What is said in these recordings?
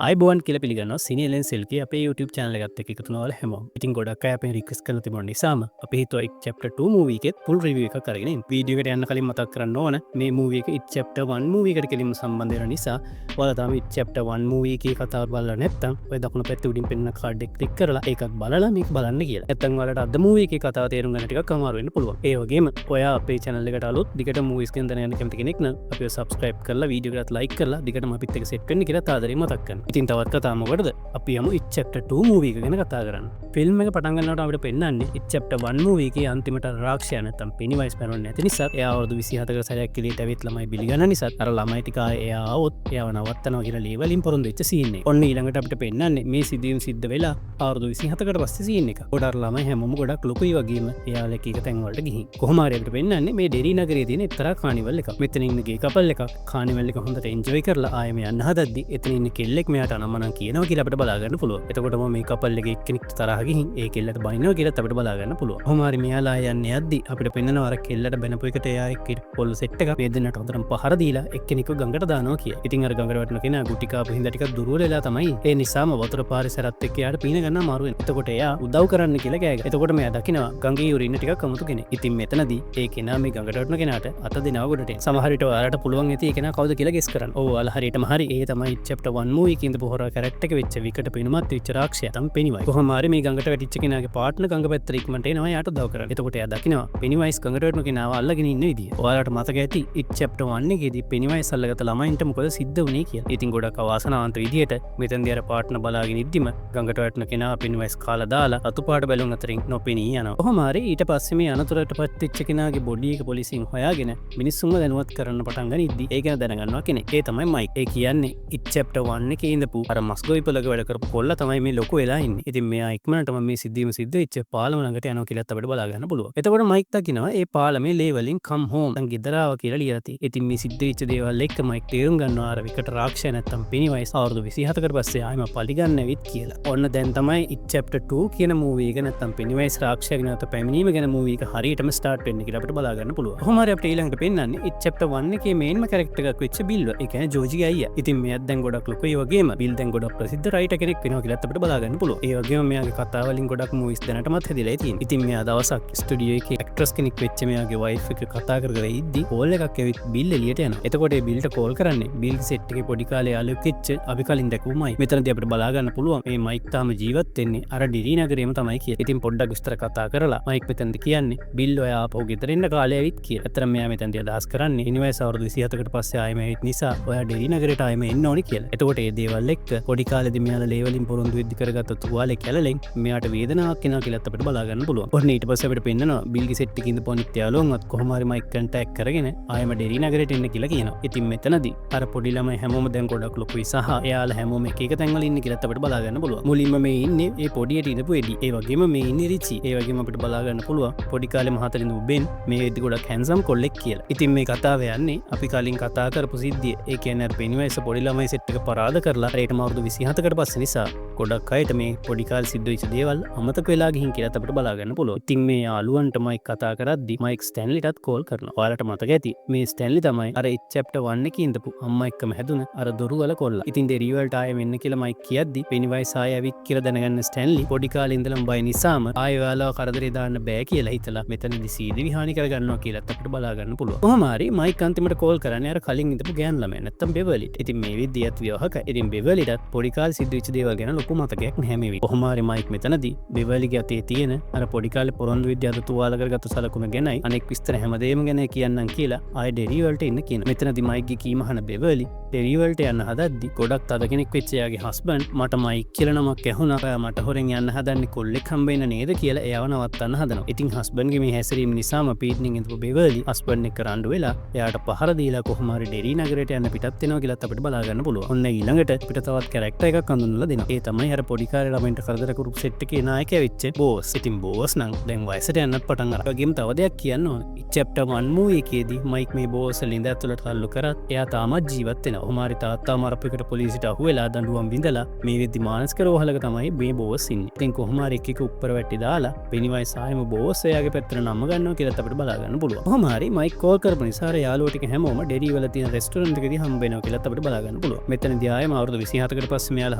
අයිබෝන් කියල පිළිගන්න සිනිලෙන් සෙල්ගේ අපේ YouTube චැනල ගත්ත එකතුනවල හැම ඉතින් ගොඩක් අපේ රික්ස් කල තිබොන නිසාම අප හිතුව චප්ට 2 මූවීකෙත් පුල් රිවිය එක කරගෙන වීඩියෝකට යන්න කලින් මතක් කරන්න ඕන මේ මූවක චප්ට 1 මූවීකට කෙලිම සම්බන්ධර නිසා වලතම චප්ට 1 මූවීකේ කතා බල නැත්තම් ඔය දකුණු පැත්ත උඩින් පෙන්න්න කාඩෙක් ක්ලික් කරලා ඒකත් බලලා මේක බලන්න කියලා ඇත්තන් වලට අද මූවීකේ කතා තේරුම් ගන්නටික කමාරුවෙන් පුළුවන් ඒවගේම ඔය අපේ චැනල්ලකට අලුත් දිගට මූවිස් ගෙන් යන කැමති කෙනෙක්න අප සබස්ක්‍රයිබ් කරලා වීඩියෝකට ලයික් කරලා දිගටම අපිත් එක සෙට් කරන්න කියලා තාදරීම මතක්කන්න ඉතින් තවත් කතාමකොටද අපි යමු ඉච්චප්ට 2 මූවී එක ගැන කතා කරන්න ෆිල්ම් එක පටන් ගන්නකොට අපිට පෙන්වන්නේ ඉච්චප්ට 1 මූවී එකේ අන්තිමට රාක්ෂයා නැත්තම් පෙනිවයිස් මැරෙන්නේ නැති නිසා එයා අවුරුදු 24ක සැරයක් එළියට ඇවිත් ළමයි බිලිගන්න නිසා අර ළමයි ටික එයා આવොත් එයාව නවත්තනවා කියලා ලේවලින් පොරොන්දු වෙච්ච සීන් එක. ඔන්න ඊළඟට අපිට පෙන්වන්නේ මේ සිදුවීම් සිද්ධ වෙලා අවුරුදු 27කට පස්සේ සීන් එක. ගොඩක් ළමයි හැමෝම ගොඩක් ලොකුයි වගේම එයාලා එක එක තැන් වලට ගිහින්. කොහොම හරි අපිට පෙන්වන්නේ මේ ඩෙරි නගරයේ තියෙන එක්තරා කානිවල් එකක්. මෙතන ඉන්න ගේ කපල් එකක් කානිවල් එක හොඳට එන්ජොයි කරලා ආයෙම යන්න හදද්දි එතන ඉන්න කෙල්ලෙක් මෙයාට අනම්මනම් කියනවා කියලා අපිට බලාගන්න පුළුවන්. එතකොටම මේ කපල් එකේ එක්කෙනෙක් තරහ ගිහින් ඒ කෙල්ලට බනිනවා කියලා අපිට බලාගන්න පුළුවන්. කොහොම හරි මෙයාලා යන්නේ යද්දි අපිට පෙන්වනවා අර කෙල්ලට බැනපු එකට එයා එක්ක පොල් සෙට් එකක් මේ දෙන්නට හොඳටම පහර දීලා එක්කෙනෙක්ව ගඟට දානවා කියලා. ඉතින් අර ගඟට වැටෙන කෙනා ගුටි කාපු හින්දා ටිකක් දුර්වල වෙලා තමයි. ඒ නිසාම වතුර පාරේ සැරත් එක්ක එයාට පීන ගන්න අමාරු වෙනවා. එතකොට එයා උදව් කරන්න කියලා ගෑගා. එතකොට මෙයා දකිනවා ගඟේ උරින්න ටිකක් අමුතු කෙනෙක්. ඉතින් මෙතනදී ඒ කෙනා මේ ගඟට වැටෙන කෙනාට අත දෙනවා ගොඩට. සමහර විට ඔයාලට පුළුවන් ඇති ඒ කෙනා කවුද කියලා ගෙස් කරන්න. ඔව් ඔයාලා හරියටම හරි. ඒ තමයි චැප්ටර් 1 මූවී එකේ ඉඳපු හොරර් කැරක්ටර් එක වෙච්ච විකට පිනුමත් වෙච්ච රාක්ෂයා තමයි පෙනිවයිස්. කොහොම හරි මේ ගඟට වැටිච්ච කෙනාගේ පාර්ට්නර් ගඟ පැත්තට ඉක්මනට එනවා යාට උදව් කරන්න. එතකොට එයා දකිනවා පෙනිවයිස් ගඟට වැටෙන කෙනාව අල්ලගෙන ඉන්න විදිය. ඔයාලට මතක ඇති ඉට් චැප්ටර් 1 එකේදී පෙනිවයිස් අල්ලගත්ත ළමයින්ට මොකද සිද්ධ වුනේ කියලා. ඉතින් ගොඩක් අවාසනාවන්ත විදියට මෙතෙන්දී අර පාර්ට්නර් බලාගෙන ඉද්දිම ගඟට වැටෙන කෙනා පෙනිවයිස් කාලා දාලා අතුපාට බැලුම් අතරින් නොපෙනී යනවා. කොහොම හරි ඊට පස්සේ මේ අනතුරට පත් වෙච්ච කෙනාගේ බොඩි එක පොලිසියෙන් හොයාගෙන මිනිස්සුන්ව දැනුවත් කරන්න පටන් ගනිද්දි ඒ ගැන දැනගන්නවා කෙනෙක්. ඒ තමයි මයික්. ඒ කියන්නේ ඉට් චැප්ටර් 1 එකේ ඉඳපු අර මස්ගොයිපලක වැඩ කරපු කොල්ලා තමයි මේ ලොකු වෙලා ඉන්නේ. ඉතින් මෙයා ඉක්මනටම මේ සිද්ධියම සිද්ධ වෙච්ච පාලම ළඟට යනවා කියලාත් අපිට බලා ගන්න පුළුවන්. එතකොට මයික් දකිනවා ඒ පාලමේ ලේවලින් කම් හෝම් දැන් ගෙදරාව කියලා ලියලා තියෙන්නේ. ඉතින් මේ සිද්ධ වෙච්ච දේවල් එක්ක මයික් තේරුම් ගන්නවා අර විකට රාක්ෂයා නැත්තම් පෙනිවයිස් අවුරුදු 27කට පස්සේ ආයෙම පලිගන්න ඇවිත් කියලා. ඔන්න දැන් තමයි ඉට් චැප්ටර් 2 කියන මූවී එක නැත්තම් පෙනිවයිස් රාක්ෂයා ගැන පැමිණීම ගැන මූවී එක හරියටම ස්ටාර්ට් වෙන්නේ කියලා අපිට බලා ගන්න පුළුවන්. කොහොම හරි අපිට ඊළඟට පෙන්නන්නේ ඉට් චැප්ටර් 1 එකේ මේන්ම කැරක්ටර් එකක් වෙච්ච බිල්ව. ඒ කියන්නේ ජෝජිගේ අයියා. ඉතින් මෙයාත් දැන් ගොඩක් ලොකුයි වගේම බිල් දැන් ගොඩක් ප්‍රසිද්ධ රයිටර් කෙනෙක් වෙනවා කියලාත් අපිට බලා ගන්න පුළුවන්. ඒ වගේම මෙයාගේ කතා වලින් ගොඩක් මූවිස් දැනටමත් හැදිලා තියෙනවා. ඉතින් මෙයා දවසක් ස්ටුඩියෝ එකේ ඇක්ට්‍රස් කෙනෙක් වෙච්ච මෙයාගේ වයිෆ් එක කතා කර කර ඉද්දි කෝල් එකක් ඇවිත් බිල් එළියට යනවා. එතකොට ඒ බිල්ට කෝල් කරන්නේ බිල් සෙට් එකේ පොඩි කාලේ යාළුවෙක් වෙච්ච අපි කලින් දැකපු මයික්. මෙතනදී අපිට බලා ගන්න පුළුවන් මේ මයික් තාම ජීවත් වෙන්නේ අර ඩිරි නගරේම තමයි කියලා. ඉතින් පොඩ්ඩක් විස්තර කතා කරලා මයික් මෙතනදී කියන්නේ බිල් ඔයා ආපහු ගෙදර එන්න කාලේ ඇවිත් කියලා. ඇත්තටම මෙයා මෙතනදී අදහස් කරන්නේ ඉනිවයිස් අවුරුදු 27කට පස්සේ ආයෙම ඇවිත් නිසා ඔයා ඩිරි නගරයට ආයෙම එන්න ඕනි කියලා. එතකොට මේ දේවල් එක්ක පොඩි කාලේදී මෙයාලා ලේවලින් පොරොන්දු වෙද්දි කරගත්ත තුවාලේ කැලලෙන් මෙයාට වේදනාවක් එනවා කියලාත් අපිට බලා ගන්න පුළුවන්. ඔන්න ඊට පස්සේ අපිට පෙන්නනවා බිල්ගේ සෙට් එකේ ඉඳපු අනිත් යාළුවන්වත් කොහොම හරි මයික් කන්ටැක්ට් කරගෙන ආයෙම ඩෙරි නගරයට එන්න කියලා කියනවා. ඉතින් මෙතනදී අර පොඩි ළමයි හැමෝම දැන් ගොඩක් ලොකුයි සහ එයාලා හැමෝම එක එක තැන්වල ඉන්නේ කියලාත් අපිට බලා ගන්න පුළුවන්. මුලින්ම මේ ඉන්නේ ඒ පොඩියට ඉඳපු එඩි. ඒ වගේම මේ ඉන්නේ රිචි. ඒ වගේම අපිට බලා ගන්න පුළුවන් පොඩි කාලේ මහතට ඉඳපු බෙන් මේ වෙද්දි ගොඩක් හැන්සම් කොල්ලෙක් කියලා. ඉතින් මේ කතාව යන්නේ අපි කලින් කතා කරපු සිද්ධිය. ඒ කියන්නේ අර පෙනිවයිස් පොඩි ළමයි සෙට් එක පරාද කරලා ඒටම අවුරුදු 27කට පස්සේ නිසා ගොඩක් අයට මේ පොඩි කාලේ සිද්ධ වෙච්ච දේවල් අමතක වෙලා ගිහින් කියලාත් අපිට බලා ගන්න පුළුවන්. ඉතින් මේ යාළුවන්ට මයික් කතා කරද්දි මයික් ස්ටැන්ලිටත් කෝල් කරනවා. ඔයාලට මතක ඇති මේ ස්ටැන්ලි තමයි අර ඉට් චැප්ටර් 1 එකේ ඉඳපු අම්මා එක්කම හැදුන අර දොරුවල කොල්ලා. ඉතින් ඩෙරි වලට ආයෙ මෙන්න කියලා මයික් කියද්දි පෙනිවයිස් ආයෙ ඇවිත් කියලා දැනගන්න ස්ටැන්ලි පොඩි කාලේ ඉඳලම බය නිසාම ආයෙ ඔයාලව කරදරේ දාන්න බෑ කියලා හිතලා මෙතනදි සීදි විහානි කරගන්නවා කියලාත් අපිට බලා ගන්න පුළුවන්. කොහොම හරි මයික් අන්තිමට කෝල් කරන්නේ අර කලින් ඉඳපු ගෑන් ළමයා නැත්තම් බෙවලිට. ඉතින් මේ විදියත් විවාහක. ඉතින් බෙවලිටත් පොඩි කාලේ සිද්ධ වෙච්ච දේවල් ගැන ලොකු මතකයක් නැහැ මේ විදිහ. කොහොම හරි මයික් මෙතනදී බෙවලිගේ අතේ තියෙන අර පොඩි කාලේ පොරොන්දු විද්‍යාව තුවාල කරගත්ත සලකුණ ගැනයි අනෙක් විස්තර හැමදේම ගැන කියන්නම් කියලා ආයෙ ඩෙරි වලට එන්න කියනවා. මෙතනදී මයික්ගේ කීම අහන බෙවලි ඩෙරි වලට යන්න හදද්දි ගොඩක් තද කෙනෙක් වෙච්ච එයාගේ හස්බන්ඩ් මට මයික් කියලා නමක් ඇහුණා. ඔයා මට හොරෙන් යන්න හදන්නේ කොල්ලෙක් හම්බෙන්න නේද කියලා එයාව නවත්තන්න හදනවා. ඉතින් හස්බන්ඩ්ගේ මේ හැසිරීම නිසාම පීඩනින් ඉඳපු බෙවලි හස්බන්ඩ් එක්ක රණ්ඩු වෙලා එයාට පහර දීලා කොහොම හරි ඩෙරි නගරයට යන්න පිටත් වෙනවා කියලාත් අපිට බලා ගන්න පුළුවන්. ඔන්න ඊළඟට අපිට තවත් කැරක්ටර් එකක් හඳුන්වලා දෙනවා. ඒ තමයි අර පොඩි කාලේ ළමයින්ට කරදර කරපු සෙට් එකේ නායකයා වෙච්ච බෝස්. ඉතින් බෝස් නම් දැන් වයසට යන්නත් පටන් අරන්. වගේම තව දෙයක් කියන්න ඕන. චැප්ටර් 1 මූවී එකේදී මයික් මේ බෝස් ලින්ද ඇතුළට තල්ලු කරත් එයා තාමත් ජීවත් වෙනවා. කොහොම හරි තාත්තා මරපෙකට පොලිසියට අහු වෙලා දඬුවම් විඳලා මේ වෙද්දි මානසික රෝහලක තමයි මේ බෝස් ඉන්නේ. ඉතින් කොහොම හරි එක උඩර වැටි දාලා පෙනිවයිස් ආයෙම බෝස් එයාගේ පැත්තට නම ගන්නවා කියලාත් අපිට බලා ගන්න පුළුවන්. කොහොම හරි මයික් කෝල් කරපු නිසා යාළුවෝ ටික හැමෝම ඩෙරි වල තියෙන රෙස්ටොරන්ට් එකේදී හම්බ වෙනවා කියලාත් අපිට බලා ගන්න පුළුවන්. මෙතනදී ආයෙම අවුරුදු 27කට පස්සේ මෙයාලා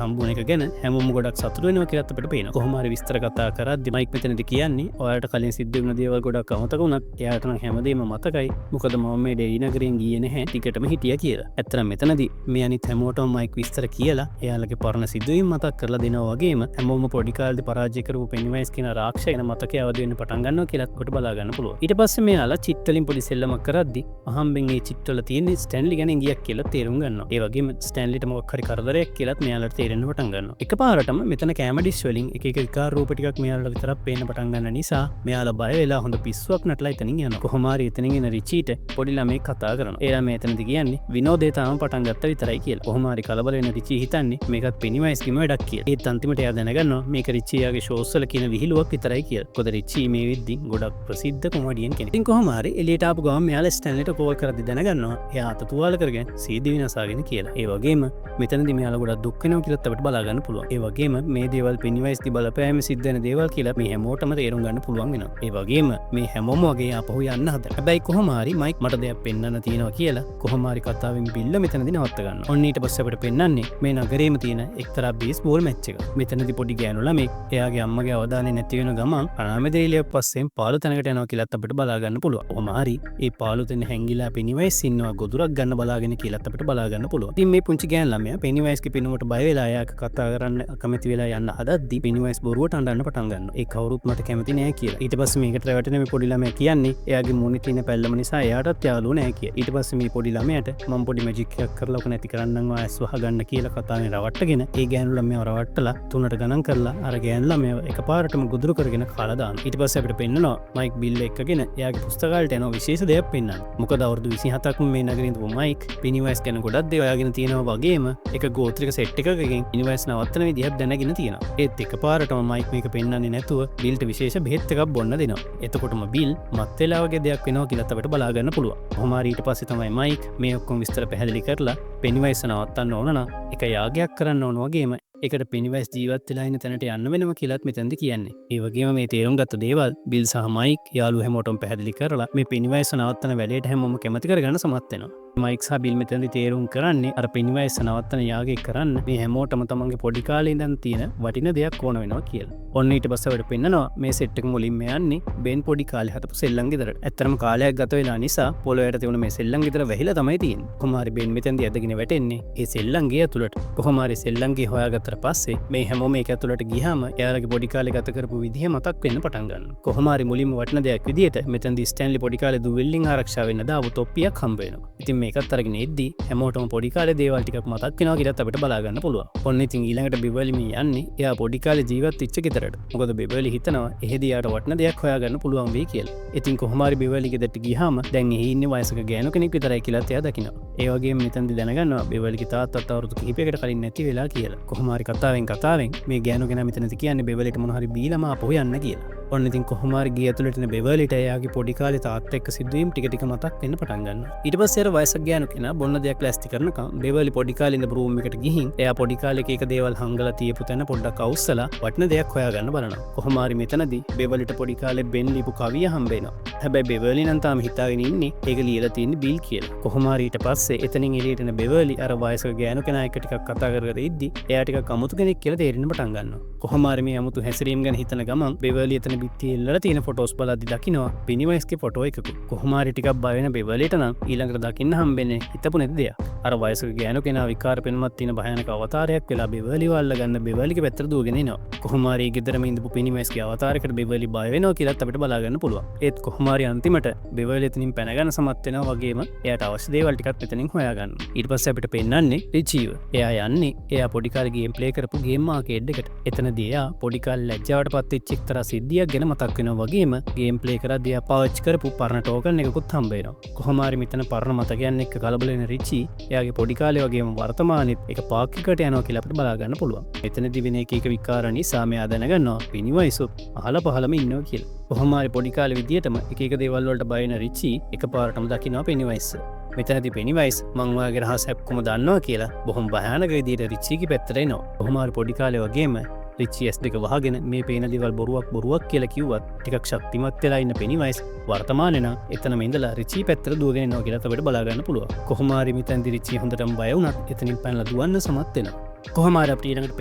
හම්බුන එක ගැන හැමෝම ගොඩක් සතුටු වෙනවා කියලා අපිට පේනවා. කොහොම හරි විස්තර කතා කරද්දි මයික් මෙතනදී කියන්නේ ඔයාලට කලින් සිද්ධ වුණ දේවල් ගොඩක් අමතක වුණත් එයාට නම් හැමදේම මතකයි. මොකද මම මේ ඩෙලි නගරයෙන් ගියේ නැහැ ටිකටම හිටියා කියලා. ඇත්තටම මෙතනදී මේ අනිත් හැමෝටම මයික් විස්තර කියලා එයාලගේ පරණ සිදුවීම් මතක් කරලා දෙනවා වගේම හැමෝම පොඩි කාලේදී පරාජය කරපු පෙනිවයිස් කියන රාක්ෂය ගැන මතකය අවදි වෙන්න පටන් ගන්නවා කියලාත් කොට බලා ගන්න පුළුවන්. ඊට පස්සේ මෙයාලා චිට් වලින් පොඩි සෙල්ලමක් කරද්දි අහම්බෙන් මේ චිට් වල තියෙන ස්ටැන්ලි ගැන ගියක් කියලා තේරුම් ගන්නවා. ඒ වගේම ස්ටැන්ලිට මොකක් හරි කරදරයක් කියලාත් මෙයාලට තේරෙන්න පටන් ගන්නවා. එකපාරටම මෙතන කැම ඩිෂ් වලින් එක එක විකාර රූප ටිකක් මෙයාලට විතරක් පේන්න පටන් ගන්න නිසා මෙයාලා බය වෙලා හොඳ පිස්සුවක් නටලා එතනින් යනවා. කොහොම හරි එතනින් එන රිචීට පොඩි ළමෙක් කතා කරනවා. ඒ ළමයා එතනදී කියන්නේ විනෝදේ තාම පටන් ගත්ත විතරයි කියලා. කොහොම හරි කලබල වෙන රිචී හිතන්නේ මේකත් පෙනිවයිස්ගේම වැඩක් කියලා. ඒත් අන්තිමට එයා දැනගන්නවා මේක රිචීයාගේ ෂෝස් වල කියන විහිළුවක් විතරයි කියලා. මොකද රිචී මේ වෙද්දි ගොඩක් ප්‍රසිද්ධ කොමඩියන් කෙනෙක්. ඉතින් කොහොම හරි එළියට ආපු ගමන් මෙයාලා ස්ටැන්ලිට කෝල් කරද්දි දැනගන්නවා එයා අත තුවාල කරගෙන සීදි විනාසාගෙන කියලා. ඒ වගේම මෙතනදී මෙයාලා ගොඩක් දුක් වෙනවා කියලාත් අපිට බලා ගන්න පුළුවන්. ඒ වගේම මේ දේවල් පෙනිවයිස්ගේ බලපෑම සිද්ධ වෙන දේවල් කියලා මේ හැමෝටම තේරුම් ගන්න පුළුවන් වෙනවා. ඒ වගේම මේ හැමෝම වගේ ආපහු යන්න හදන. හැබැයි කොහොම හරි මයික් මට දෙයක් පෙන්වන්න තියෙනවා කියලා කොහොම හරි කතාවෙන් බිල්ල මෙතනදී නවත්ත ගන්නවා. ඔන්න ඊට පස්සේ අපිට පෙන්වන්නේ මේ නගරේම තියෙන එක්තරා බේස්බෝල් මැච් එක. මෙතනදී පොඩි ගෑනු ළමෙක් එයාගේ අම්මගේ අවධානය නැති වෙන ගමන් අනාමදේලියක් පස්සෙන් පාළු තැනකට යනවා කියලාත් අපිට බලා ගන්න පුළුවන්. කොහොම හරි ඒ පාළු තැන හැංගිලා පෙනිවයිස් ඉන්නවා ගොදුරක් ගන්න බලාගෙන කියලාත් අපිට බලා ගන්න පුළුවන්. ඉතින් මේ පුංචි ගෑනු ළමයා පෙනිවයිස්ගේ පිනුමට බය වෙලා එයාට කතා කරන්න කැමති වෙලා යන්න හදද්දි පෙනිවයිස් බොරුවට අඬන්න පටන් ගන්නවා. ඒ කවුරුත් මට කැමති නෑ කියලා. ඊට පස්සේ මේකට රැවටෙන මේ පොඩි ළමයා කියන්නේ එයාගේ මූණේ තියෙන පැල්ලම නිසා එයාටත් යාළුවෝ නෑ කියලා. ඊට පස්සේ මේ පොඩි ළමයාට මම පොඩි මැජික් එකක් කරලා ඔක නැති කරන්නම් ආස් වහගන්න කියලා කතාවෙන් රවට්ටගෙන ඒ ගෑනු ළමයාව රවට්ටලා තුනට ගණන් කරලා අර ගෑනු ළමයාව එකපාරටම ගොදුරු කරගෙන කාලා දානවා. ඊට පස්සේ අපිට පෙන්නනවා මයික් බිල් එකගෙන එයාගේ පුස්තකාලයට යනවා විශේෂ දෙයක් පෙන්වන්න. මොකද අවුරුදු 27ක්ම මේ නගරින් ඉඳපු මයික් පෙනිවයිස් ගැන ගොඩක් දේවල් ඔයාගෙන තියෙනවා වගේම එක ගෝත්‍රික සෙට් එකකකින් පෙනිවයිස් නවත්තන විදිහක් දැනගෙන තියෙනවා. ඒත් එකපාරටම මයික් මේක පෙන්වන්නේ නැතුව බිල්ට විශේෂ බෙහෙත් එකක් බොන්න දෙනවා. එතකොටම බිල් මත් වෙලා වගේ දෙයක් වෙනවා කියලාත් අපිට බලා ගන්න පුළුවන්. කොහොම හරි ඊට පස්සේ තමයි මයික් මේ ඔක්කොම විස්තර පැහැදිලි කරලා පෙනිවයිස් නවත්තන්න ඕන නම් එක යාගයක් කරන්න ඕන වගේම ඒකට පෙනිවයිස් ජීවත් වෙලා ඉන්න තැනට යන්න වෙනවා කියලාත් මෙතනදී කියන්නේ. ඒ වගේම මේ තේරුම් ගත්ත දේවල් බිල් සහ මයික් යාළුවෝ හැමෝටම පැහැදිලි කරලා මේ පෙනිවයිස් නවත්තන වැඩේට හැමෝම කැමති කරගන්න සමත් වෙනවා. මයික් සහ බිල් මෙතනදී තේරුම් කරන්නේ අර පෙනිවයිස් නවත්තන යාගය කරන්න මේ හැමෝටම තමන්ගේ පොඩි කාලේ ඉඳන් තියෙන වටින දෙයක් ඕන වෙනවා කියලා. ඔන්න ඊට පස්සේ අපිට පෙන්නනවා මේ සෙට් එක මුලින්ම යන්නේ බෙන් පොඩි කාලේ හදපු සෙල්ලම් ගෙදරට. ඇත්තටම කාලයක් ගත වෙලා නිසා පොළොවට තිබුණ මේ සෙල්ලම් ගෙදර වැහිලා තමයි තියෙන්නේ. කොහොම හරි බෙන් මෙතනදී ඇදගෙන වැටෙන්නේ ඒ සෙල්ලම් ගේ ඇතුළට. කොහොම හරි සෙල්ලම් ගේ හොයාගත්තට පස්සේ මේ හැමෝම ඒක ඇතුළට ගියාම එයාලගේ පොඩි කාලේ ගත කරපු විදිහ මතක් වෙන්න පටන් ගන්නවා. කොහොම හරි මුලින්ම වටින දෙයක් විදිහට මෙතනදී ස්ටැන්ලි පොඩි කාලේ දුවෙල්ලින් ආරක්ෂා වෙන්න දාපු තොප්පියක් හම්බ වෙනවා. ඉතින් මේකත් අරගෙන එද්දී හැමෝටම පොඩි කාලේ දේවල් ටිකක් මතක් වෙනවා කියලාත් අපිට බලා ගන්න පුළුවන්. ඔන්න ඉතින් ඊළඟට බෙවර්ලි මේ යන්නේ එයා පොඩි කාලේ ජීවත් වෙච්ච ගෙදරට. මොකද බෙවර්ලි හිතනවා එහෙදී යාට වටින දෙයක් හොයාගන්න පුළුවන් වෙයි කියලා. ඉතින් කොහොම හරි බෙවර්ලි ගෙදරට ගියාම දැන් එහි ඉන්නේ වයසක ගෑනු කෙනෙක් විතරයි කියලාත් එයා දකිනවා. ඒ වගේම මෙතනදී දැනගන්නවා බෙවර්ලිගේ තාත්තත් අවුරුදු කිහිපයකට කලින් නැති වෙලා කියලා. කොහොම හරි කතාවෙන් මේ ගෑනු කෙනා මෙතනදී කියන්නේ බෙවර්ලිට මොන හරි බීලම ආපහු යන්න කියලා. ඔන්න ඉතින් කොහොම හරි ගිය ඇතුළට එන බෙවර්ලිට එයාගේ පොඩි කාලේ තාත්තා එක්ක සිදුවීම් ටික ටික මතක් වෙන්න පටන් ගන්නවා. ඊට පස්සේ අර වයසක ගෑනු කෙනා බොන්න දෙයක් ලෑස්ති කරනකම් බෙවර්ලි පොඩි කාලේ ඉඳ රූම් එකට ගිහින් එයා පොඩි කාලේ එක දේවල් හංගලා තියපු තැන පොඩ්ඩක් අවුස්සලා වටින දෙයක් හොයාගන්න බලනවා. කොහොම හරි මෙතනදී බෙවර්ලිට පොඩි කාලේ බෙන් ලියපු කවිය හම්බ වෙනවා. හැබැයි බෙවර්ලි නම් තාම හිතාගෙන ඉන්නේ ඒක ලියලා තියෙන්නේ බිල් කියලා. කොහොම හරි ඊට පස්සේ එතනින් එළියට එන බෙවර්ලි අර වයසක ගෑනු කෙනා එක්ක ටිකක් කතා කර කර ඉද්දි එයා ටිකක් අමුතු කෙනෙක් කියලා තේරෙන්න පටන් ගන්නවා. කොහොම හරි මේ අමුතු හැසිරීම් ගැන හිතන ගමන් බෙවර්ලි එතන බිත්තියේ ඉල්ලලා තියෙන ෆොටෝස් බලද්දි දකින්නවා පෙනිවයිස්ගේ ෆොටෝ එකක. කොහොම හරි ටිකක් බය වෙන බෙවර්ලිට නම් ඊළඟට දකින්න හම්බෙන්නේ හිතපු නැති දෙයක්. අර වයසක ගෑනු කෙනා විකාර පෙනුමක් තියෙන භයානක අවතාරයක් වෙලා බෙවර්ලිව අල්ලගන්න බෙවර්ලිගේ පැත්තට දුවගෙන එනවා. කොහොම හරි ගෙදරම ඉඳපු පෙනිවයිස්ගේ අවතාරයකට බෙවර්ලි බය වෙනවා කියලාත් අපිට බලා ගන්න පුළුවන්. ඒත් කොහොම හරි අන්තිමට බෙවර්ලි එතනින් පැන ගන්න සමත් වෙනවා වගේම එයාට අවශ්‍ය දේවල් ටිකක් එතනින් හොයාගන්න. ඊට පස්සේ අපිට පෙන්නන්නේ රිචීව. එයා යන්නේ එයා පොඩි කාලේ ගේම් ප්ලේ කරපු ගේම් ආකේඩ් එකට. එතනදී එයා පොඩි කාලේ ලැජ්ජාවට පත් වෙච්ච එක්තරා සිද්ධියක් ගැන මතක් වෙනවා වගේම ගේම් ප්ලේ කරද්දී එයා පාවිච්චි කරපු පරණ ටෝකන් එකකුත් හම්බ වෙනවා. කොහොම හරි මෙතන පරණ මතකයන් එක්ක කලබල වෙන රිචී එයාගේ පොඩි කාලේ වගේම වර්තමානෙත් එක පාක් එකකට යනවා කියලා අපිට බලා ගන්න පුළුවන්. එතනදී වෙන එක විකාර නිසා මෙයා දැනගන්නවා පෙනිවයිස් අහල පහලම ඉන්නවා කියලා. කොහොම හරි පොඩි කාලේ විදියටම එක දේවල් වලට බය වෙන රිචී එකපාරටම දකින්නවා පෙනිවයිස්. මෙතනදී පෙනිවයිස් මං ඔයාගේ රහස ඔක්කොම දන්නවා කියලා බොහොම භයානක විදියට රිචීගේ පැත්තට එනවා. කොහොම හරි පොඩි කාලේ වගේම රිචි S2 වහගෙන මේ පේන දේවල් බොරුවක් කියලා කිව්වත් ටිකක් ශක්තිමත් වෙලා ඉන්න පෙනිවයිස් වර්තමානයේ නම් එතනම ඉඳලා රිචි පැත්තට දුවගෙන යනවා කියලා අපිට බලා ගන්න පුළුවන්. කොහොම හරි මෙතෙන්දි රිචි හොඳටම බය වුණත් එතනින් පැනලා දුවන්න සමත් වෙනවා. කොහොම හරි අපිට ඊළඟට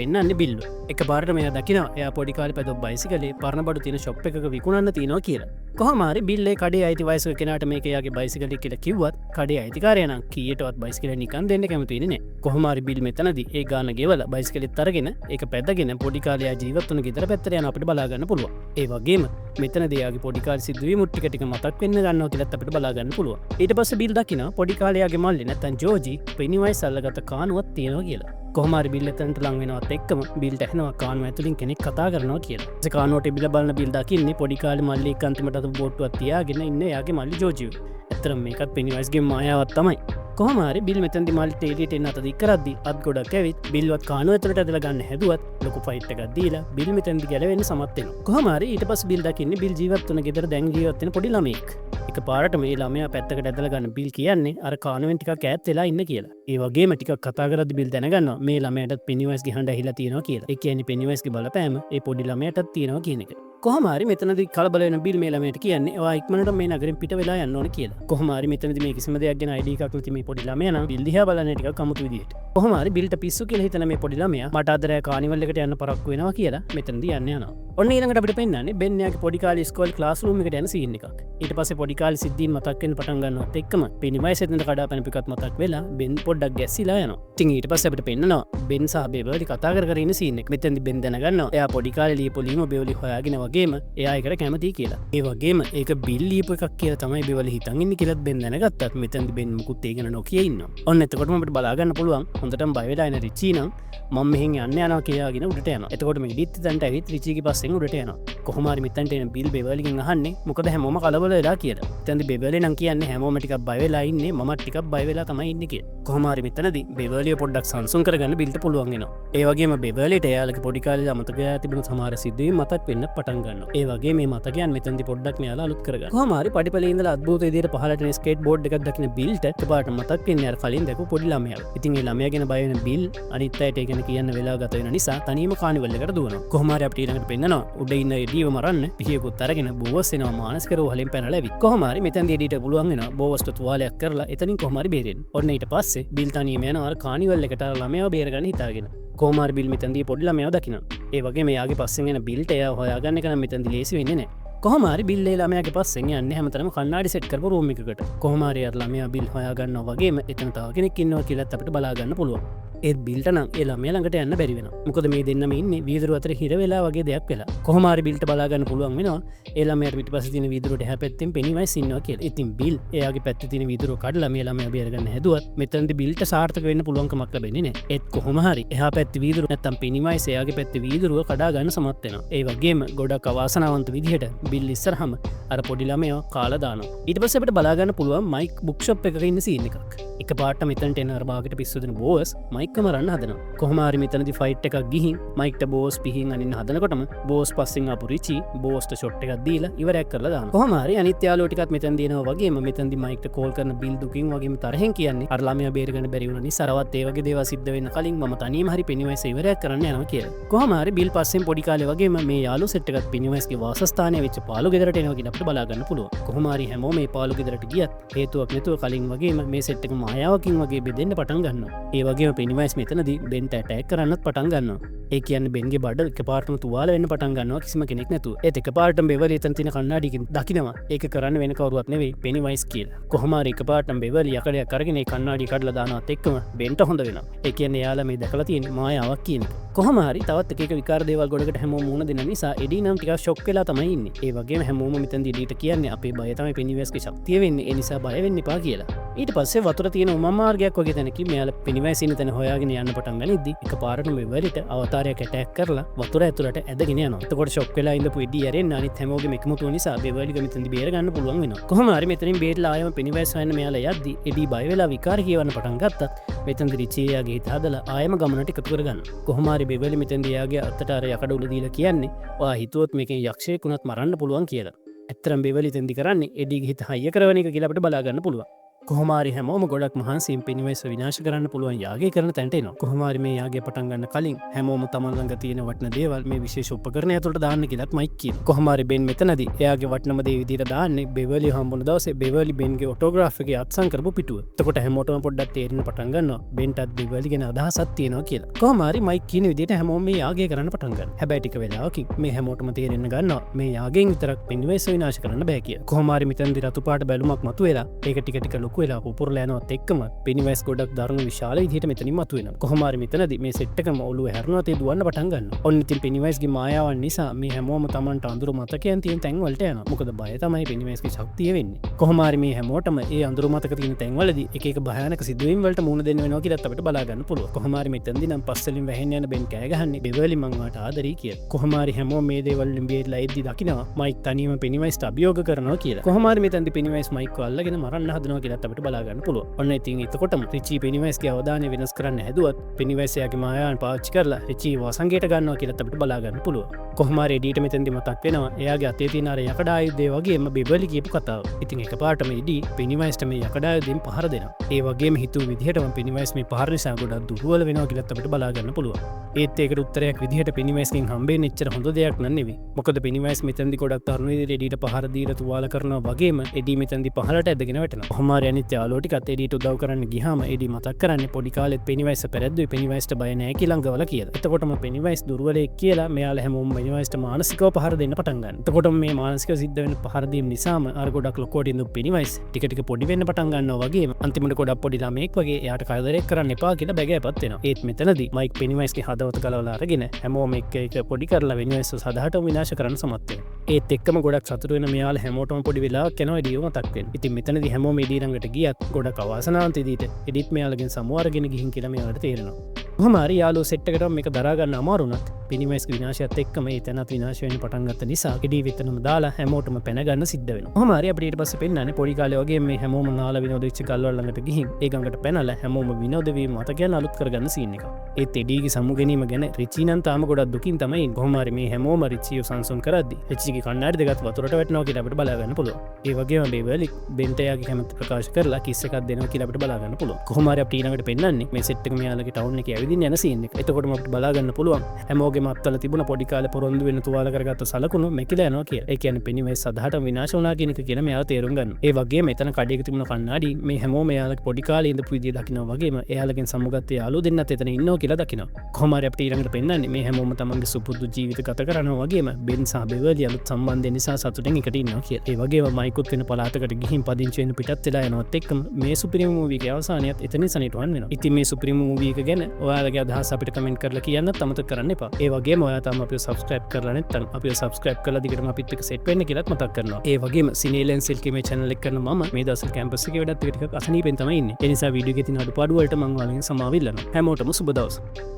පෙන්නන්නේ බිල්ව. එකපාරට මෙයා දකිනවා එයා පොඩි කාලේ පැදව බයිසිකලේ පරණ බඩු තියෙන ෂොප් එකක විකුණන්න තියෙනවා කියලා. කොහොම හරි බිල්ලේ කඩේ අයිති වයසක කෙනාට මේක එයාගේ බයිසිකලෙ කියලා කිව්වත් කඩේ අයිතිකාරයා නම් කීයටවත් බයිසිකලෙ නිකන් දෙන්න කැමති වෙන්නේ නැහැ. කොහොම හරි බිල් මෙතනදී ඒ ගාන ගෙවලා බයිසිකලෙත් අරගෙන ඒක පැදගෙන පොඩි කාලේ ජීවත් වුණ ගෙදර පැත්තට යන අපිට බලා ගන්න පුළුවන්. ඒ වගේම මෙතනදී එයාගේ පොඩි කාලේ සිදුවීම් ටික මතක් වෙන්න ගන්නවා කියලාත් අපිට බලා ගන්න පුළුවන්. ඊට පස්සේ බිල් දකිනවා පොඩි කාලේ යාගේ මල්ලේ නැත්තම් ජෝජි පෙනිවයිස් අල්ලගත්ත කානුවක් තියෙනවා කියලා. කොහොම හරි බිල් එතනට ලං වෙනවත් එක්කම බිල්ට ඇහෙනවා කානුව ඇතුලින් කෙනෙක් කතා කරනවා කියලා. ඒ කානුවට බිල බලන බිල් දකින්නේ පොඩි කාලේ මල්ලි එක්ක අන්තිමට අත බෝට්ටුවක් තියාගෙන ඉන්න එයාගේ මල්ලි ජෝජිව. ඇත්තටම මේකත් පෙනිවයිස්ගේ මායාවක් තමයි. කොහොම හරි බිල් මෙතනදි මල්ලිට එළියට එන්න අත දික් කරද්දි අත් ගොඩක් ඇවිත් බිල්වත් කානුව ඇතුලට ඇදලා ගන්න හැදුවත් ලොකු ෆයිට් එකක් දීලා බිල් මෙතනදි ගැලවෙන්න සමත් වෙනවා. කොහොම හරි ඊට පස්සේ බිල් දකින්නේ බිල් ජීවත් වුණ ගෙදර දැන් ජීවත් වෙන පොඩි ළමෙක්. එකපාරට මේ ළමයා පැත්තකට ඇදලා ගන්න බිල් කියන්නේ අර කානුවෙන් ටිකක් ඈත් වෙලා ඉන්න කියලා. ඒ වගේම ටිකක් කතා කරද්දි බිල් දැනගන්නවා මේ ළමයාටත් පෙනිවයිස්ගේ හඬ ඇහිලා තියෙනවා කියලා. ඒ කියන්නේ පෙනිවයිස්ගේ බලපෑම ඒ පොඩි ළමයාටත් තියෙනවා කියන එක. කොහොම හරි මෙතනදී කලබල වෙන බිල් මේ ළමයාට කියන්නේ ඔයා ඉක්මනට මේ නගරෙන් පිට වෙලා යන්න ඕන කියලා. කොහොම හරි මෙතනදී මේ කිසිම දෙයක් ගැන ID එකක් නැති මේ පොඩි ළමයා නම් බිල් දිහා බලන්නේ ටිකක් අමුතු විදියට. කොහොම හරි බිල්ට පිස්සු කියලා හිතන මේ පොඩි ළමයා මට අද රෑ කානිවල් එකට යන්න පරක්කු වෙනවා කියලා මෙතනදී යන්න යනවා. ඔන්න ඊළඟට අපිට පෙන්නන්නේ බෙන් යාගේ පොඩි කාලේ ඉස්කෝලේ ක්ලාස් රූම් එකට යන සීන් එකක්. ඊට පස්සේ පොඩි කාලේ සිද්ධීන් මතක් වෙන්න පටන් ගන්නවත් එක්කම පෙනිවයිස් එතනට කඩාපැන පිටත් මතක් වෙලා බෙන් පොඩ්ඩක් ගැස්සිලා යනවා. ඉතින් ඊට පස්සේ අපිට පෙන්නනවා බෙන් සහ බෙවලි කතා කර ඉන්න සීන් එක. මෙතනදී බෙන් දැනගන්නවා එයා පොඩි කාලේ ලියපු ලියුම බෙවලි හොයාගෙන වගේම එයා ඒකට කැමතියි කියලා. ඒ වගේම ඒක බිල් ලියපු එකක් කියලා තමයි බෙවලි හිතන් ඉන්නේ කියලාත් බෙන් දැනගත්තත් මෙතනදී බෙන් මුකුත් ඒ ගැන නොකිය ඉන්නවා. ඔන්න එතකොටම අපිට බලා ගන්න පුළුවන් හොඳටම බය වෙලා ඉන රිචි නම් මම මෙහෙන් යන්න යනවා කියලාගෙන උඩට යනවා. එතකොට මේ ඉදිත් තන්ට ඇවිත් රිචිගේ පස්සෙන් උඩට යනවා. කොහොම හරි මෙතනට එන බිල් බෙවලිගෙන් අහන්නේ මොකද හැමෝම කලබල වෙලා කියලා. එතනදී බෙවලි නම් කියන්නේ හැමෝම ටිකක් බය වෙලා ඉන්නේ මමත් ටිකක් බය වෙලා තමයි ඉන්නේ කියලා. කොහොම හරි මෙතනදී බෙවලිය පොඩ්ඩක් සංසුන් කරගන්න බිල්ට පුළුවන් වෙනවා. ඒ වගේම බෙවලිට එයාලගේ පොඩි කාලේ අමතක වෙලා තිබුණු සමහර සිදුවීම් මතක් වෙන්න පටන් ගන්නවා. ඒ වගේ මේ මතකයන් මෙතනදී පොඩ්ඩක් මෙයාලා අලුත් කරගන්න. කොහොම හරි පඩිපලේ ඉඳලා අද්භූත විදියට පහළට එන ස්කේට් බෝඩ් එකක් දකින්න බිල්ට එකපාරට මතක් වෙන්නේ අර කලින් දැකපු පොඩි ළමයා. ඉතින් ඒ ළමයා ගැන බය වෙන බිල් අනිත් අයට ඒ ගැන කියන්න වෙලාව ගත වෙන නිසා තනියම කානිවල් එකට දුවනවා. කොහොම හරි අපිට ඊළඟට පෙන්නනවා උඩ ඉන්න එඩියව මරන්න පිහියකුත් අරගෙන බෝවස් එනවා මානසික රෝහලෙන් පැනලා ඇවිත්. කොහොම හරි මෙතනදී එඩියට පුළුවන් වෙනවා බෝවස්ට තුවාලයක් කරලා එතනින් කොහොම හරි බේරෙන්න. ඔන්න ඊට පස්සේ බිල් තනියම යනවා අර කානිවල් එකට ළමයාව බේරගන්න හිතාගෙන. කොහොම හරි බිල් මෙතනදී පොඩි ළමයාව දකිනවා. ඒ වගේම එයාගේ පස්සෙන් එන බිල්ට එයා හොයාගන්න එක නම් මෙතනදී ලේසි වෙන්නේ නැහැ. කොහොම හරි බිල් ඒ ළමයාගේ පස්සෙන් යන්නේ හැමතැනම කණ්ණාඩි සෙට් කරපු රූම් එකකට. කොහොම හරි අර ළමයා බිල් හොයාගන්නවා වගේම එතන තව කෙනෙක් ඉන්නවා කියලාත් අපිට බලා ගන්න පුළුවන්. ඒත් බිල්ට නම් ඒ ළමයා ළඟට යන්න බැරි වෙනවා. මොකද මේ දෙන්නම ඉන්නේ වීදුරු අතර හිර වෙලා වගේ දෙයක් වෙලා. කොහොම හරි බිල්ට බලා ගන්න පුළුවන් වෙනවා ඒ ළමයාට පිටිපස්සේ තියෙන වීදුරුවට එහා පැත්තෙන් පෙනිවයිස් ඉන්නවා කියලා. ඉතින් බිල් එයාගේ පැත්තේ තියෙන වීදුරුව කඩලා මේ ළමයා බේරගන්න හැදුවත් මෙතනදී බිල්ට සාර්ථක වෙන්න පුළුවන් කමක් ලැබෙන්නේ නැහැ. ඒත් කොහොම හරි එහා පැත්තේ වීදුරුව නැත්තම් පෙනිවයිස් එයාගේ පැත්තේ වීදුරුව කඩා ගන්න සමත් වෙනවා. ඒ වගේම ගොඩක් අවාසනාවන්ත විදිහට බිල් ඉස්සරහම අර පොඩි ළමයා කාලා දානවා. ඊට පස්සේ අපිට බලා ගන්න පුළුවන් මයික් බුක් ෂොප් එකක ඉන්න සීන් එකක්. එකපාරට මෙතනට එන අර බාගෙට පිස්සු දෙන බෝස් මයික්කම රන්න හදනවා. කොහොම හරි මෙතනදී ෆයිට් එකක් ගිහින් මයික්ට බෝස් පිහින් අනින්න හදනකොටම බෝස් පස්සෙන් ආපු රිචි බෝස්ට ෂොට් එකක් දීලා ඉවරයක් කරලා දානවා. කොහොම හරි අනිත් යාළුවෝ ටිකත් මෙතනදී එනවා වගේම මෙතනදී මයික්ට කෝල් කරන බිල් දුකින් වගේම තරහෙන් කියන්නේ අර ළමයා බේරගන්න බැරි වුණා නිසා රවත් ඒ වගේ දේවල් සිද්ධ වෙන්න කලින් මම තනියම හරි පෙනිවයිස් ඉවරයක් කරන්න යනවා කියලා. කොහොම හරි බිල් පස්සෙන් පොඩි කාලේ වගේම මේ යාළුවෝ සෙට් එකත් පෙනිවයිස්ගේ වාසස්ථානයේ වෙච්ච පාළු ගෙදරට එනවා කියලා අපිට බලා ගන්න පුළුවන්. කොහොම හරි හැමෝම මේ පාළු ගෙදරට ගියත් හේතුවක් නැතුව කලින් වගේම මේ සෙට් එක මායාවකින් වගේ බෙදෙන්න පටන් ගන්නවා. ඒ වගේම පෙනිවයිස් මෙතනදී බෙන්ට ඇටැක් කරන්නත් පටන් ගන්නවා. ඒ කියන්නේ බෙන්ගේ බඩ එකපාරටම තුවාල වෙන්න පටන් ගන්නවා කිසිම කෙනෙක් නැතුව. ඒත් එකපාරටම බෙවලි එතන තියෙන කණ්ණාඩියකින් දකිනවා. ඒක කරන්න වෙන කවුරුවත් නෙවෙයි පෙනිවයිස් කියලා. කොහොම හරි එකපාරටම බෙවලි යකඩයක් අරගෙන ඒ කණ්ණාඩිය කඩලා දානවත් එක්කම බෙන්ට හොඳ වෙනවා. ඒ කියන්නේ එයාලා මේ දැකලා තියෙන මායාවක් කියන එක. කොහොම හරි තවත් එක විකාර දේවල් ගොඩකට හැමෝම මුණ දෙන නිසා එඩි නම් ටිකක් ෂොක් වෙලා තමයි ඉන්නේ. ඒ වගේම හැමෝම මෙතනදී එඩිට කියන්නේ අපේ බය තමයි පෙනිවයිස්ගේ ශක්තිය වෙන්නේ. ඒ නිසා බය වෙන්න එපා කියලා. ඊට පස්සේ වතුර තියෙන උමම් මාර්ගයක් වගේ තැනකින් මෙයාලා පෙනිවයිස් ඉන්න තැන හොයාගෙන යන්න පටන් ගනිද්දි එකපාරටම බෙවලිට අවතාරයක් ඇටැක් කරලා වතුර ඇතුළට ඇදගෙන යනවා. එතකොට ෂොක් වෙලා ඉඳපු එඩි ඇරෙන්න අනිත් හැමෝගෙම එකමුතුව නිසා බෙවලිග මෙතනදී බේර ගන්න පුළුවන් වෙනවා. කොහොම හරි මෙතනින් බේරලා ආයම පෙනිවයිස් හොයන්න මෙයාලා යද්දි එඩි බය වෙලා විකාර කියවන්න පටන් ගත්තත් මෙතනදී රිචියාගේ හිත හදලා ආයම ගමනට එකතු කරගන්න. කොහොම හරි බෙවලි මෙතනදී යාගේ අතට අර යකඩ උල දීලා කියන්නේ ඔයා හිතුවොත් මේකෙන් යක්ෂයෙක් වුණත් මරන්න පුළුවන් කියලා. ඇත්තටම බෙවලි තෙන්දි කරන්නේ එඩිගේ හිත හයිය කරවන එක කියලා අපිට බලා ගන්න පුළුවන්. කොහමාරි හැමෝම ගොඩක් මහන්සින් පිනිවයිස විනාශ කරන්න පුළුවන් යාගේ කරන තැන්ටේනවා. කොහමාරි මේ යාගේ පටන්ගන්න කලින් හැමෝම තමන්ලඟ තියෙන වටන දේවල් මේ විශේෂ උපකරණය ඇතුළට දාන්න කියලත් මයික් කියන. කොහමාරි බෙන් මෙතනදී එයාගේ වටනම දේ විදිහට දාන්නේ බෙවලි හම්බුන දවසේ බෙවලි බෙන්ගේ ඔටෝග්‍රාෆ් එකේ අත්සන් කරපු පිටුව. එතකොට හැමෝටම පොඩ්ඩක් තේරෙන්න පටන් ගන්නවා බෙන්ටත් බෙවලි ගැන අදහසක් තියෙනවා කියලා. කොහමාරි මයික් කියන විදිහට හැමෝම මේ යාගේ කරන්න පටන් ගන්නවා. හැබැයි ටික වෙලාවකින් මේ හැමෝටම තේරෙන්න ගන්නවා මේ යාගෙන් විතරක් පිනිවයිස විනාශ කරන්න බෑ කියලා. කොහමාරි මෙතනදී රතු පාට බැලුමක් මතුවෙලා ඒක ටික ටික ලොකු වෙලා පුපුරලා යනවත් එක්කම පිනිවයිස් ගොඩක් දරුණු විශාල විදිහට මෙතනින් මතුවෙනවා. කොහොමාරි මෙතනදී මේ සෙට් එකම ඔළුව හැරුණා තේ දුවන්න පටන් ගන්නවා. ඔන්න ඉතින් පිනිවයිස්ගේ මායාවන් නිසා මේ හැමෝම Tamanට අඳුරු මතකයන් තියෙන තැන් වලට යනවා. මොකද බය තමයි පිනිවයිස්ගේ ශක්තිය වෙන්නේ. කොහොමාරි මේ හැමෝටම ඒ අඳුරු මතක තියෙන තැන් වලදී එක එක භයානක සිදුවීම් වලට මුහුණ දෙන්න වෙනවා කියලාත් අපිට බලා ගන්න පුළුවන්. කොහොමාරි මෙතනදී නම් පස්සලින් වැහෙන්න යන බෙන් කෑ ගහන්නේ බෙවලි මං වාට ආදරී කියලා. කොහොමාරි හැමෝම මේ දේවල් වලින් බේරලා එද්දි දකිනවා මයික් තනියම පිනිවයිස්ට අභියෝග කරනවා කියලා. කොහොමාරි මෙතනදී පිනිවයිස් මයික්ව අල්ලගෙන මරන්න හදනවා කියලාත් අපිට බලා ගන්න පුළුවන්. ඔන්න ඉතින් එතකොටම රිචී පිනිවයිස්ගේ අවධානය වෙනස් කරන්න හැදුවත් පිනිවයිස් එයාගේ මායාවන් පාවිච්චි කරලා රිචී වසංගයට ගන්නවා කියලාත් අපිට බලා ගන්න පුළුවන්. කොහොමාරි එඩීට මෙතෙන්දි මතක් වෙනවා එයාගේ අතේ තියෙන අර යකඩ ආයුධය වගේම බෙවලි කියපු කතාව. ඉතින් එකපාරටම එඩී පිනිවයිස්ට මේ යකඩ ආයුධයෙන් පහර දෙනවා. ඒ වගේම හිතුව විදිහටම පිනිවයිස් මේ පහර නිසා ගොඩක් දුර්වල වෙනවා කියලාත් අපිට බලා ගන්න පුළුවන්. ඒත් ඒකට උත්තරයක් විදිහට පිනිවයිස්ගෙන් හම්බෙන්නේ එච්චර හොඳ දෙයක් නන් නෙවෙයි. මොකද පිනිවයිස් මෙතෙන්දි ගොඩක් තරුණ විදිහට එඩීට පහර දීලා තුවාල කරනවා වගේම එඩී මෙතෙන්දි පහලට ඇදගෙන වැටෙනවා. කොහොමාරි අනිත් යාළුවෝ ටිකත් එඩීට උදව් කරන්න ගියාම එඩී මතක් කරන්නේ පොඩි කාලෙත් පිනිවයිස් පෙරද්දුවේ පිනිවයිස්ට බය නැහැ කියලා ගවලා කියලා. එතකොටම පිනිවයිස් දුර්වලෙක් කියලා මෙයාලා හැමෝම පිනිවයිස්ට මානසිකව පහර දෙන්න පටන් ගන්නවා. එතකොටම මේ මානසිකව සිද්ධ වෙන පහර දීම නිසාම අර ගොඩක් ලොකෝට ඉඳු පිනිවයිස් ටික ටික පොඩි වෙන්න පටන් ගන්නවා වගේම අන්තිමට ගොඩක් පොඩි ළමෙක් වගේ එයාට කරදරයක් කරන්න එපා කියලා බැගෑපත් වෙනවා. ඒත් මෙතනදී මයික් පිනිවයිස්ගේ හදවත ගලවලා අරගෙන හැමෝම එක්ක පොඩි කරලා පිනිවයිස් සදාටම විනාශ කරන්න සමත් වෙනවා. ඒත් එක්කම ගොඩක් සතුටු වෙන මෙයාලා හැමෝටම පොඩි වෙලාවක් යනවා එඩියව මතක් වෙනවා. ඉතින් මෙතනදී හැමෝම එඩී ළඟට ගියත් ගොඩක් අවාසනාවන්තයේදීට එඩිත් මෙයාලගෙන් සමුවාරගෙන ගිහින් කියලා මෙයාලට තේරෙනවා. කොහොමාරි යාළුවෝ සෙට් එකටම මේක දරා ගන්න අමාරු වුණත් පිනිවයිස්ගේ විනාශයත් එක්කම ඒ තැනත් විනාශ වෙන්න පටන් ගත්ත නිසා එඩී විතරම දාලා හැමෝටම පැන ගන්න සිද්ධ වෙනවා. කොහොමාරි අපිට ඊට පස්සේ පෙන්නන්නේ පොඩි කාලේ වගේ මේ හැමෝම නාලා විනෝද වෙච්ච ගල්වල ළඟට ගිහින් ඒ ගඟට පැනලා හැමෝම විනෝද වීම මතකයන් අලුත් කරගන්න සීන් එක. ඒත් එඩීගේ සමු ගැනීම ගැන රිචී නම් තාම ගොඩක් දුකින් තමයි ඉන්නේ. කොහොමාරි මේ හැමෝම රිචීව සංසුන් කරද්දී රිචීගේ කණ්ණාඩි දෙකත් වතුරට වැටෙනවා කියලා අපිට බලා ගන්න පුළුවන්. ඒ වගේම බෙවලි බෙන්ට යාගේ කැමැත්ත ප්‍රකාශ කරලා කිස් එකක් දෙනවා කියලා අපිට බලා ගන්න පුළුවන්. කොහොමාරි අපිට ඊළඟට පෙන්නන්නේ මේ සෙට් එක මෙයාලගේ ටවුන් එකේ ඇවිදින්න යන සීන් එක. එතකොටම අපිට බලා ගන්න පුළුවන් හැමෝගේම අත්වල තිබුණ පොඩි කාලේ පොරොන්දු වෙන තුවාල කරගත්ත සලකුණු මෙකිලා යනවා කියලා. ඒ කියන්නේ පිනිවයිස් සදාටම විනාශ වුණා කියන එක කියලා මෙයාලා තේරුම් ගන්නවා. ඒ වගේම මෙතන කඩේක තිබුණ කණ්ණාඩි මේ හැමෝම එයාලගේ පොඩි කාලේ ඉඳපු විදිය දකිනවා වගේම එයාලගෙන් සමුගත්ත යාළුවෝ දෙන්නත් එතන ඉන්නවා කියලා දකිනවා. කොහොමාරි අපිට ඊළඟට පෙන්නන්නේ මේ හැමෝම තමන්ගේ සුපුරුදු ජීවිත ගත කරනවා වගේම බෙන් සහ බෙවලි අලුත් සම්බන්ධය නිසා සතුටින් එකට ඉන්නවා කියලා. ඒ වගේම මයිකුත් වෙන පළාතකට ගිහින් පදිංචි වෙන පිටත් වෙලා යනවත් එක්කම මේ සුපිරිම මූවී එකේ අවසානයත් එතනින් සනිටුවන් වෙනවා. ඉතින් මේ සුපිරිම මූවී එක ගැන ඔයාලගේ අදහස් අපිට කමෙන්ට් කරලා කියන්නත් අමතක කරන්න එපා. ඒ වගේම ඔයා තාම අපිව සබ්ස්ක්‍රයිබ් කරලා නැත්නම් අපිව සබ්ස්ක්‍රයිබ් කරලා දිගටම අපිත් එක්ක සෙට් වෙන්න කියලාත් මතක් කරනවා. ඒ වගේම සිනේලෙන් සිල්කී මේ channel එක කරන මම මේ දවස්වල කැම්පස් එකේ වැඩත් ටිකක් අසනීපෙන් තමයි ඉන්නේ. ඒ නිසා වීඩියෝ එකේ තියෙන අඩුපාඩු වලට මම ඔයාලගෙන් සමාව ඉල්ලනවා. හැමෝටම සුබ දවසක්.